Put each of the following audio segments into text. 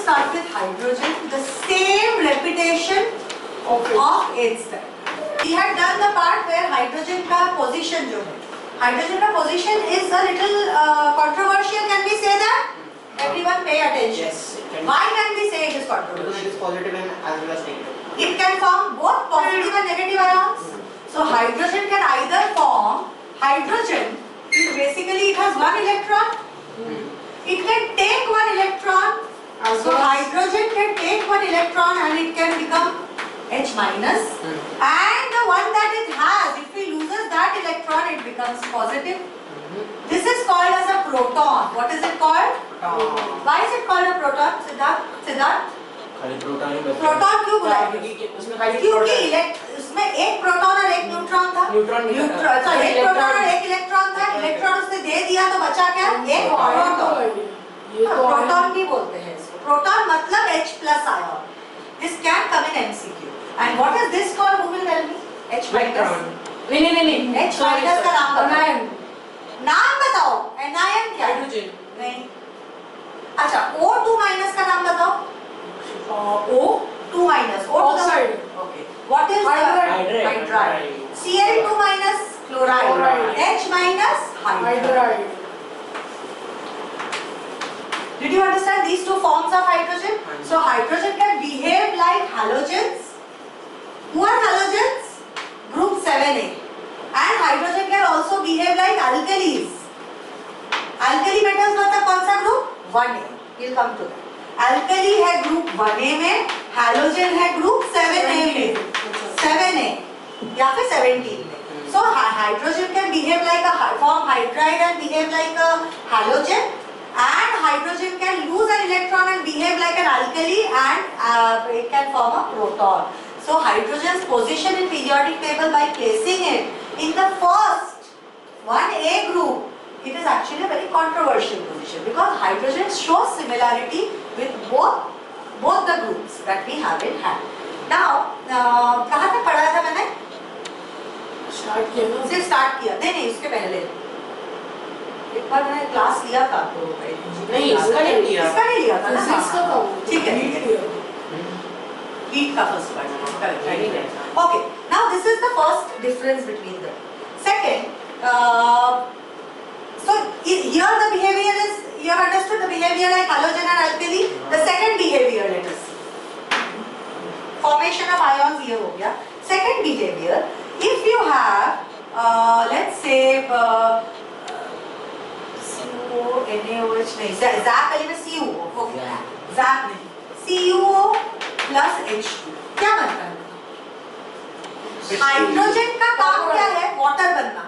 start with hydrogen, the same repetition of its step. We had done the part where hydrogen का position जो है, hydrogen का position is a little controversial. Can we say that? Everyone pay attention. Yes. Why can we say it is controversial? Because it is positive and as well as negative. It can form both positive and negative ions. So hydrogen can either form hydrogen. Basically, it has one electron. It can take one electron. So hydrogen can take one electron and it can become H minus. And the one that it has, if we loses that electron, it becomes positive. This is called as a proton. What is it called? Why is it called a proton? Siddharth? Proton क्यों बुलाया? क्योंकि उसमें एक proton और एक neutron था। एक proton और एक इलेक्ट्रॉन था। इलेक्ट्रॉन उसने दे दिया तो बचा क्या? एक प्रोटॉन। प्रोटॉन भी बोलते हैं इसको। प्रोटॉन मतलब H plus ion. This can come in MCQ. And what is this called? Who will tell me? H minus. नहीं। H minus का नाम बताओ। नाम बताओ। anion क्या? हाइड्रोजन। नहीं। अच्छा, O2 minus का नाम बताओ। O2 minus. Oxide. Okay. What is hydride? Cl2 minus chloride. H minus hydride. Did you understand these two forms of hydrogen? So hydrogen can behave like halogens. Who are halogens? Group 7A. And hydrogen can also behave like alkalis. Alkali metals मतलब कौन सा group? 1A. We'll come to that. Alkali है group 1A में, halogen है group 7A में, 7A या फिर 17 में. So hydrogen can behave like a form hydride and behave like a halogen, and hydrogen can lose an electron and behave like an alkali, and it can form a proton. So hydrogen's position in periodic table by placing it in the first 1A group, it is actually a very controversial position because hydrogen shows similarity with both the groups that we have in hand. Now, कहाँ तक पढ़ा था मैंने? Start किया ना? सिर्फ start किया? नहीं, उसके पहले एक बार मैंने क्लास लिया था तो नहीं, इसका नहीं लिया था ना? इसका था। ठीक है। Heat का first part. Correct. Okay. Now this is the first difference between them. Second, so here the behavior is, you have understood the behavior like halogen and alkali. The second behavior, let us see. Formation of ions here हो गया. Second behavior, if you have, let's say, CuO, NaOH नहीं, ZAP पहले में CuO, okay. ZAP नहीं, CuO plus H2, क्या बनता है? Hydrogen का काम क्या है? वाटर बनना।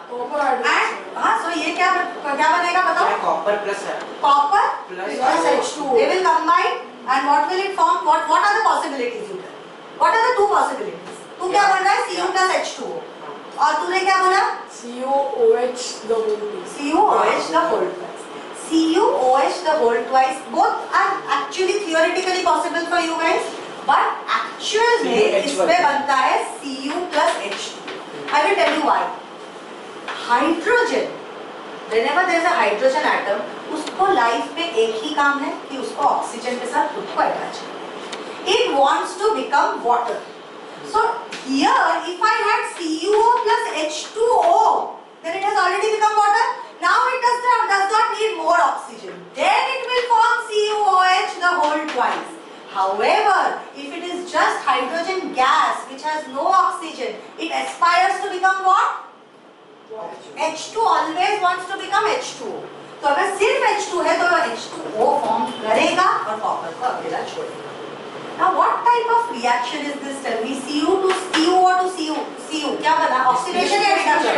हाँ, so ये क्या बनेगा बताओ? Copper plus H2O. They will combine and what will it form? What are the possibilities you tell? What are the two possibilities? तू क्या बोल रहा है? Cu plus H2O. और तूने क्या बोला? CuOH the whole twice. CuOH the whole twice. CuOH the whole twice. Both are actually theoretically possible for you guys. But actual में इसमें बनता है Cu plus H2. I will tell you why. Hydrogen, whenever there is a hydrogen atom, उसको life में एक ही काम है कि उसको ऑक्सीजन के साथ खुद को अटैच करना. It wants to become water. So here, if I had CuO plus H2O, then it has already become water. Now it does not need more oxygen. Then it will form CuOH the whole twice. However, if it is just hydrogen gas which has no oxygen, it aspires to become what? H2 always wants to become H2O. तो अगर सिर्फ H2 है तो H2O form करेगा और copper को अकेला छोड़ेगा. Now what type of reaction is this? Tell me. Cu to CuO to Cu क्या बना? Oxidation या reduction?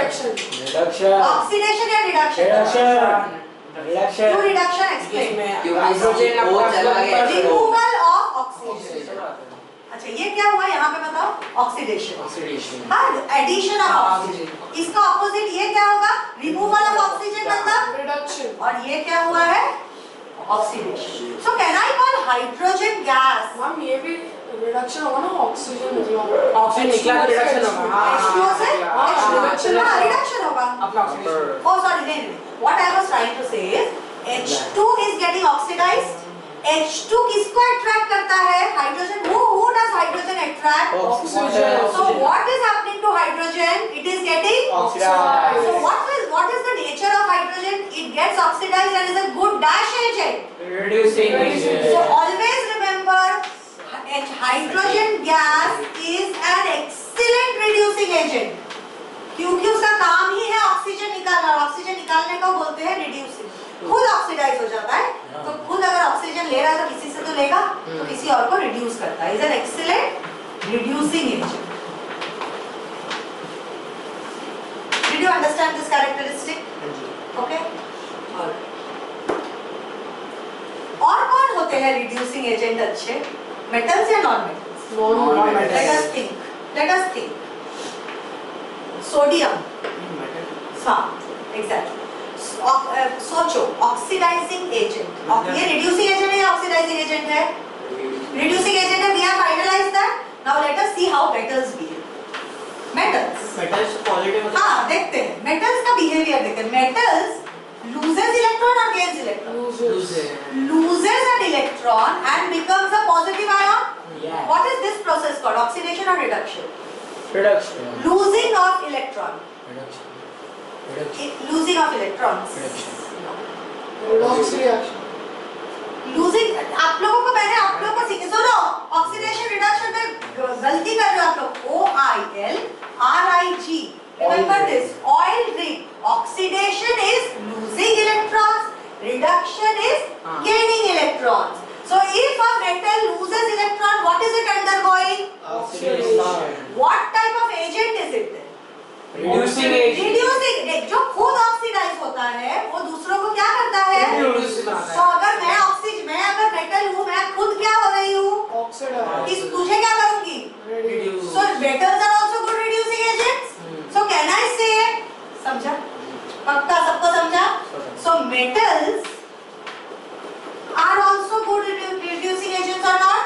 Oxidation या reduction? Reduction. Reduction explain. Removal of oxygen. अच्छा ये क्या हुआ यहाँ पे बताओ? Oxidation. हाँ, addition of oxygen. इसका opposite ये क्या होगा? Removal of oxygen मतलब reduction. और ये क्या हुआ है? Oxidation. So can I call hydrogen gas? Ma'am ये भी reduction होगा ना ऑक्सीजन ऑक्सीजन निकला तो reduction होगा. H2O से reduction होगा. Oh sorry, नहीं. What I was trying to say is H2 is getting oxidized, H2 किसको अट्रैक्ट करता है? Hydrogen. Who does hydrogen attract? Oxygen. So what is happening to hydrogen? It is getting Oxidized. So what is the nature of hydrogen? It gets oxidized and is a good dash agent. Reducing agent. So always remember, hydrogen gas is an excellent reducing agent. क्योंकि उसका काम ही है oxygen निकालना, और oxygen निकालने को बोलते हैं रिड्यूसिंग. खुद ऑक्सीडाइज हो जाता है, तो खुद अगर ऑक्सीजन ले रहा है तो किसी से तो लेगा, तो किसी और को रिड्यूस करता है. Is an excellent reducing agent. Did you understand this characteristic? Okay. और कौन होते हैं रिड्यूसिंग एजेंट अच्छे? मेटल्स या non metals? Non-metals. Let us think. Sodium. हाँ, एग्जैक्टली. सोचो, ऑक्सीडाइजिंग एजेंट. ये रिड्यूसिंग एजेंट है या ऑक्सीडाइजिंग एजेंट है? रिड्यूसिंग एजेंट है. We have finalized that. Now let us see how metals behave. Metals positive. हाँ, देखते हैं मेटल्स का बिहेवियर. देखते हैं metals loses electron or gains electron? Loses an electron and becomes a positive ion. Yeah. What is this process called? Oxidation or reduction? Reduction. Losing of electron. Reduction. Losing of electrons. Redox reaction. Losing. आप लोगों को सीखे. सुनो, oxidation reduction में गलती कर रहे हो आप लोग. OIL RIG. Remember this. Oil rig. Oxidation is losing electrons. Reduction is gaining electrons. So if a metal loses electron, what is it undergoing? Oxidation. What type of agent is it then? Reducing agent. Reducing. जो खुद oxidise होता है, वो दूसरों को क्या करता है? तो अगर मैं अगर मेटल हूँ, मैं खुद क्या हो रही हूँ? Oxidized. तुझे क्या करूँगी? Reduce. So metals are also good reducing agents. So can I say? समझा? पक्का सबको समझा? So metals are also good reducing agents or not?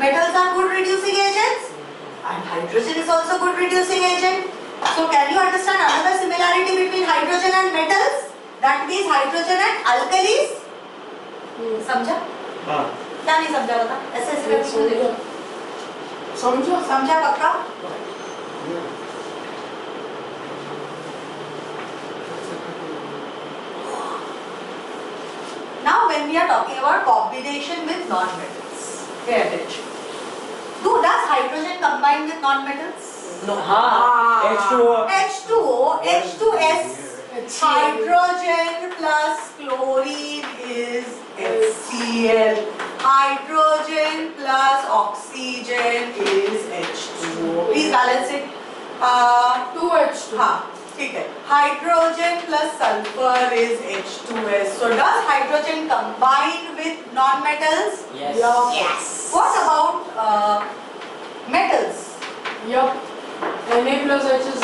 Metals are good reducing agents, and hydrogen is also good reducing agent. So can you understand another similarity between hydrogen and metals? That means hydrogen and alkalis. समझा? हाँ. क्या नहीं समझा बता? ऐसे ऐसे करके क्यों देखो? समझा पक्का? Now when we are talking about combination with non-metals, pay attention. Does hydrogen combine with non-metals? No. हाँ. H2O. H2O, H2S, hydrogen plus chlorine is HCl. Hydrogen plus oxygen is H2O. Please balance it. 2H2. हाँ, ठीक है. Hydrogen plus sulfur is H2S. So does hydrogen combine with non-metals? Yes. Yeah. Yes. What about metals? Yup. Na plus H is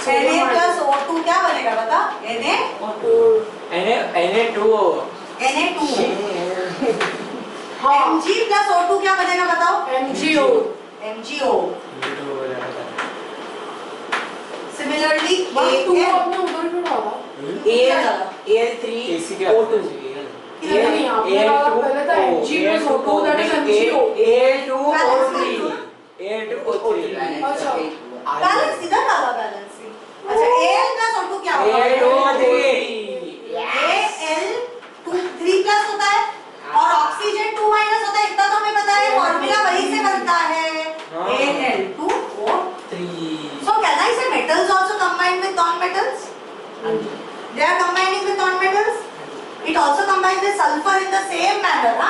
Na plus O2 क्या बनेगा बता? Na2O. Na2. हाँ. Mg plus O2 क्या बनेगा बताओ? MgO. MgO. Similarly, to Al. आपने उधर क्यों डाला? Al3O2. नहीं, आपने डाला पहले था Mg plus O2, that is MgO. Al2O3. अच्छा. बैलेंस इधर डाला बैलेंस ही. अच्छा Al plus O2 क्या होगा? Al3 plus होता है और ऑक्सीजन 2 minus होता है. इतना तो हमें पता है. फॉर्मूला वही से बनता है. Al2O3. So can I say metals also combine with non-metals? They are combining with non-metals. It also combines with sulfur in the same manner. Na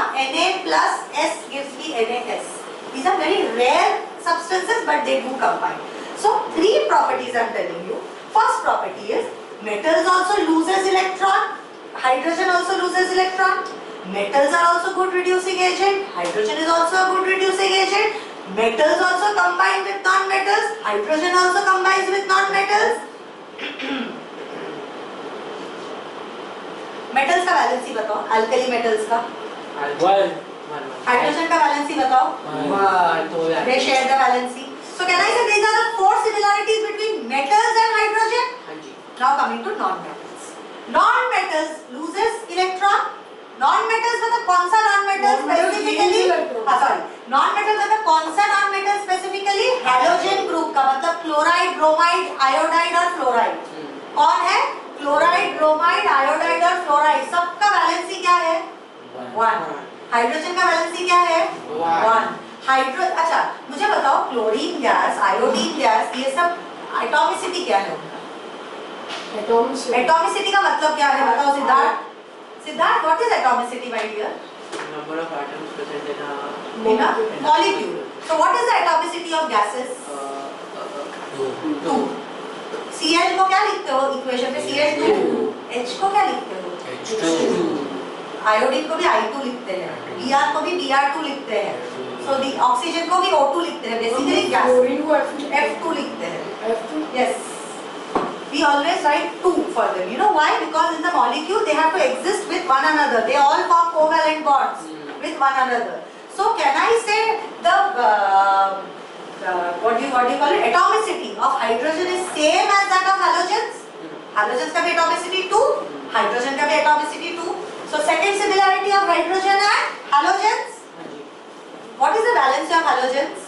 plus S gives me NaS. These are very rare substances, but they do combine. So 3 properties I am telling you. First property is metals also loses electron. Hydrogen also loses electron. Metals are also good reducing agent. Hydrogen is also a good reducing agent. Metals also combine with non-metals. Hydrogen also combines with non-metals. Metals का valency बताओ. Alkali metals का. Hydrogen का valency बताओ. They share the valency. So can I say these are the 4 similarities between metals and hydrogen? Now coming to non-metals. Non-metals loses electron. Non-metals मतलब कौन सा non-metal Non-metals specifically? gains electron. sorry. Non-metals मतलब कौन सा non-metal specifically? Halogen group का मतलब chloride, bromide, iodide और fluoride. कौन है? क्लोराइड, ब्रोमाइड, आयोडाइड और फ्लोराइड. सबका वैलेंसी क्या है? 1. हाइड्रोजन का वैलेंसी क्या है? 1. हाइड्रो अच्छा मुझे बताओ क्लोरीन गैस, आयोडीन गैस, ये सब एटॉमिसिटी क्या है? एटॉमिसिटी का मतलब क्या है बताओ Siddharth. Siddharth, what is atomicity my dear? Number of atoms present in a Molecule. So what is the atomicity of gases? 2. Cl को क्या लिखते हो इक्वेशन में? Cl2. H को क्या लिखते हो? H2. आयोडीन को भी I2 लिखते हैं, Br को भी Br2 लिखते हैं, so the ऑक्सीजन को भी O2 लिखते हैं. बेसिकली गैस क्लोरीन को F2 लिखते हैं. F2. Yes. We always write 2 for them. You know why? Because in the molecule they have to exist with one another. They all form covalent bonds with one another. So can I say the what do you call it? Atomicity of hydrogen is same as that of halogens. Halogens का भी atomicity 2, hydrogen का भी atomicity 2. So second similarity of hydrogen and halogens. What is the valency of halogens?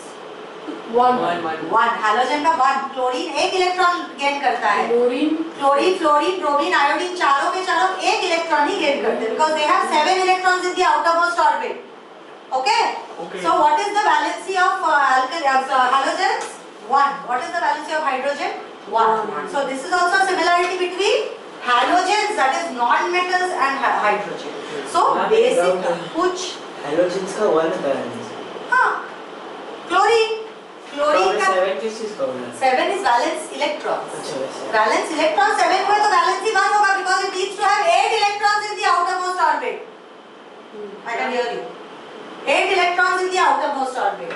1. 1. Hydrogen का 1. Chlorine एक electron gain करता है. Chlorine, fluorine, bromine, iodine चारों के चारों एक इलेक्ट्रॉन ही गेन करते हैं because they have 7 electrons in the outermost orbit. Okay? So what is the valency of halogens? 1. What is the valency of hydrogen? 1. So this is also a similarity between halogens, that is non-metals, and hydrogen. So basic which halogens का 1 balance. हाँ. Chlorine का 7 किस चीज का होना है? 7 is valence electrons. अच्छा वैसे. Valence electron 7 हुए तो valency 1 होगा because it needs to have 8 electrons in the outermost orbit. I can hear you. 8 electrons in the outermost orbit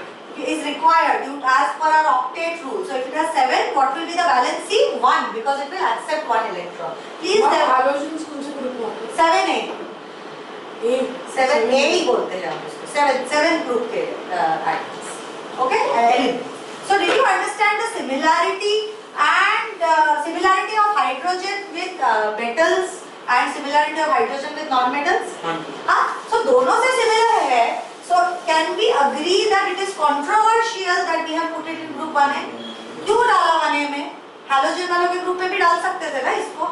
is required as per our octet rule. So if it has 7, what will be the valency? 1 because it will accept 1 electron. Please there hydrogen कौन से group में आते 7 8 हैं? 7 A ही बोलते हैं हम इसको. 7 group के atoms. Okay? So did you understand the similarity and similarity of hydrogen with metals and similarity of hydrogen with non-metals? हाँ, so दोनों से similar है. So can we agree that it is controversial that we have put it in group 1A? क्यों डाला 1A में? Halogen वालों के group में भी डाल सकते थे ना इसको?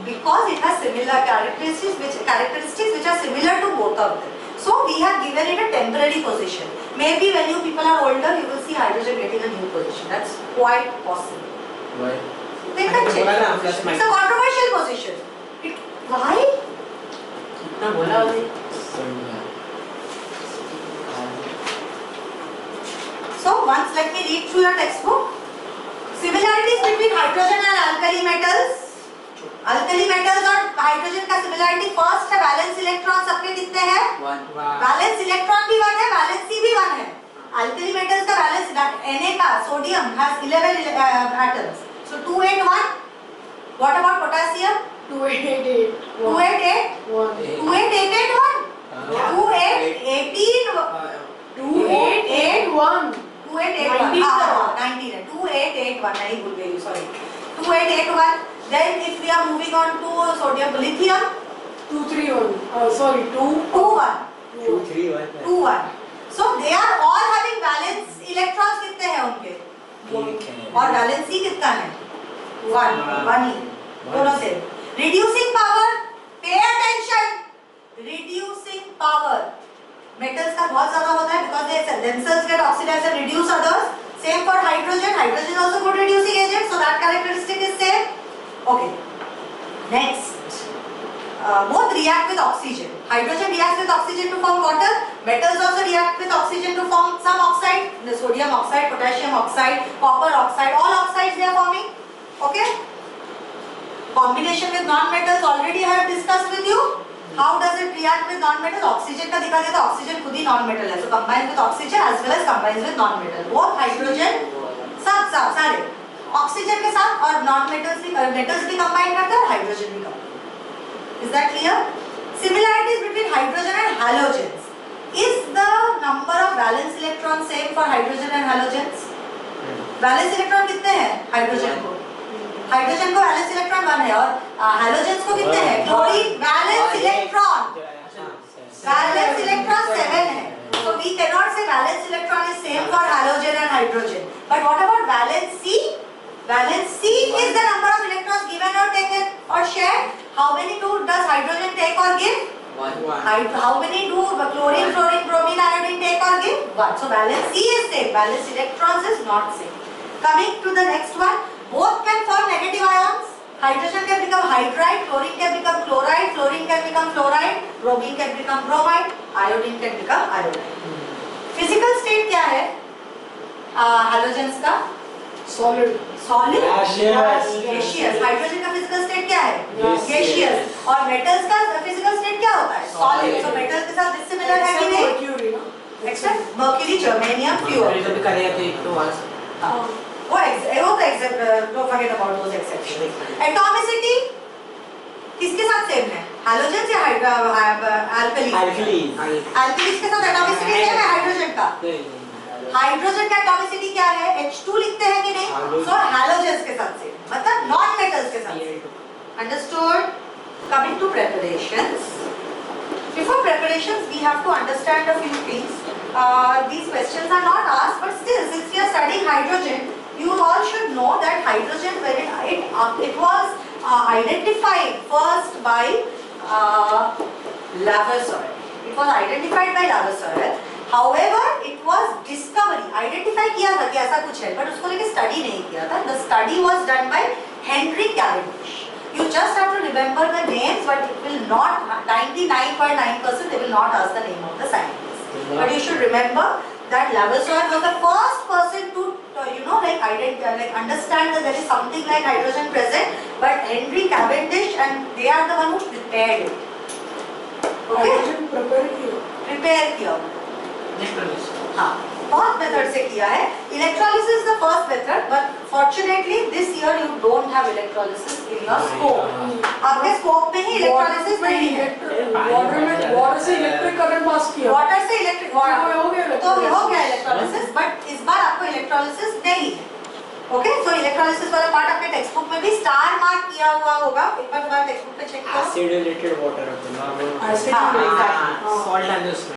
Because it has similar characteristics which are similar to both of them. So we have given it a temporary position. Maybe when you people are older, you will see hydrogen getting a new position. That's quite possible. Why? They can change. बोला ना, plus It's a controversial position. Why? इतना बोला अभी. So once let me read through your textbook. Similarities between hydrogen and alkali metals. Alkali metals और hydrogen का similarity first है valence electron सबके कितने हैं 1. वैलेंस इलेक्ट्रॉन भी 1 है वैलेंसी भी 1 है अल्कली मेटल्स का वैलेंस Na का sodium has 11 atoms so 281 what about potassium 2881 2881 2881 नहीं भूल गई sorry 2881 then if we are moving on to sodium lithium 231 sorry 21 2 3 1 21 so they are all having valence electrons कितने हैं उनके एक है. और वैलेंसी कितना है 1 ही दोनों से reducing power pay attention reducing power metals का बहुत ज्यादा होता है because they themselves get oxidized and reduce others same for hydrogen is also good reducing agent so that characteristic is same. Okay. Next, both react with oxygen. Hydrogen reacts with oxygen to form water. Metals also react with oxygen to form some oxide. The sodium oxide, potassium oxide, copper oxide. All oxides they are forming. Okay. Combination with non-metals already I have discussed with you. How does it react with non-metals? Oxygen का दिखा दिया तो oxygen खुद ही non-metal है. So combines with oxygen as well as combines with non-metal. Both hydrogen, सब सारे. Oxygen के साथ और नॉन मेटल्स भी कंबाइन करते हैं और हाइड्रोजन भी combine. Is that clear? Similarities between hydrogen and halogens. Is the number of valence electron same for hydrogen and halogens? Valence electron कितने हैं हाइड्रोजन को? हाइड्रोजन को वैलेंस इलेक्ट्रॉन 1 है और हैलोजेंस को कितने हैं? Chlorine valence electron valence electron 7 है. So we cannot say valence electron is same for halogen and hydrogen. But what about valence C? Valence C is the number of electrons given or taken or shared. How many does hydrogen take or give? How many do chlorine, fluorine, bromine, iodine take or give? 1. So valence C is same. Valence electrons is not same. Coming to the next one, both can form negative ions. Hydrogen can become hydride, chlorine can become chloride, fluorine can become fluoride, bromine can become bromide, iodine can become iodide. Physical state क्या है? Halogens का solid solid, Gaseous. gaseous. Hydrogen का physical state क्या है? Gaseous. Gaseous. और metals का physical state क्या होता है? Solid. So metals के साथ dissimilar है कि नहीं? mercury ना Except mercury, germanium, fluor. कभी करेगा तो एक तो वहाँ से वो तो except don't forget about those exceptions. Atomicity किसके साथ सेम है? Halogens या alkalis? Alkalis. Alkalis के साथ atomicity सेम है हाइड्रोजन का. हाइड्रोजन का एटॉमिसिटी क्या है? H2 लिखते हैं कि नहीं? सो हैलोजेंस के साथ सेम, मतलब नॉन मेटल्स के साथ same. Understood? Coming to preparations. Before preparations, we have to understand a few things. These questions are not asked, but still, since we are studying hydrogen, you all should know that hydrogen, when it was identified first by Lavoisier. It was identified by Lavoisier. However, it was discovery. Identify किया था कि ऐसा कुछ है, but उसको लेके study नहीं किया था. The study was done by Henry Cavendish. You just have to remember the names, but it will not 99.9% they will not ask the name of the scientist. But you should remember that Lavoisier was the first person to understand that there is something like hydrogen present. But Henry Cavendish and they are the one who prepared it. Okay? hydrogen prepare किया Prepare किया. हाँ, बहुत method से किया है. Electrolysis is the first method, but fortunately this year you don't have electrolysis in your scope. आपके scope में ही electrolysis नहीं है. water से इलेक्ट्रिक करंट पास किया वाटर से इलेक्ट्रिक तो हो गया तो हो गया इलेक्ट्रोलिसिस, बट इस बार आपको इलेक्ट्रोलिसिस नहीं है. ओके, सो इलेक्ट्रोलिसिस वाला पार्ट आपके टेक्स्ट बुक में भी स्टार मार्क किया हुआ होगा. एक बार तुम्हारे टेक्स्ट बुक पे चेक करो. Acidulated water of the normal. Acid हाँ, में सॉल्ट डाल दो उसमें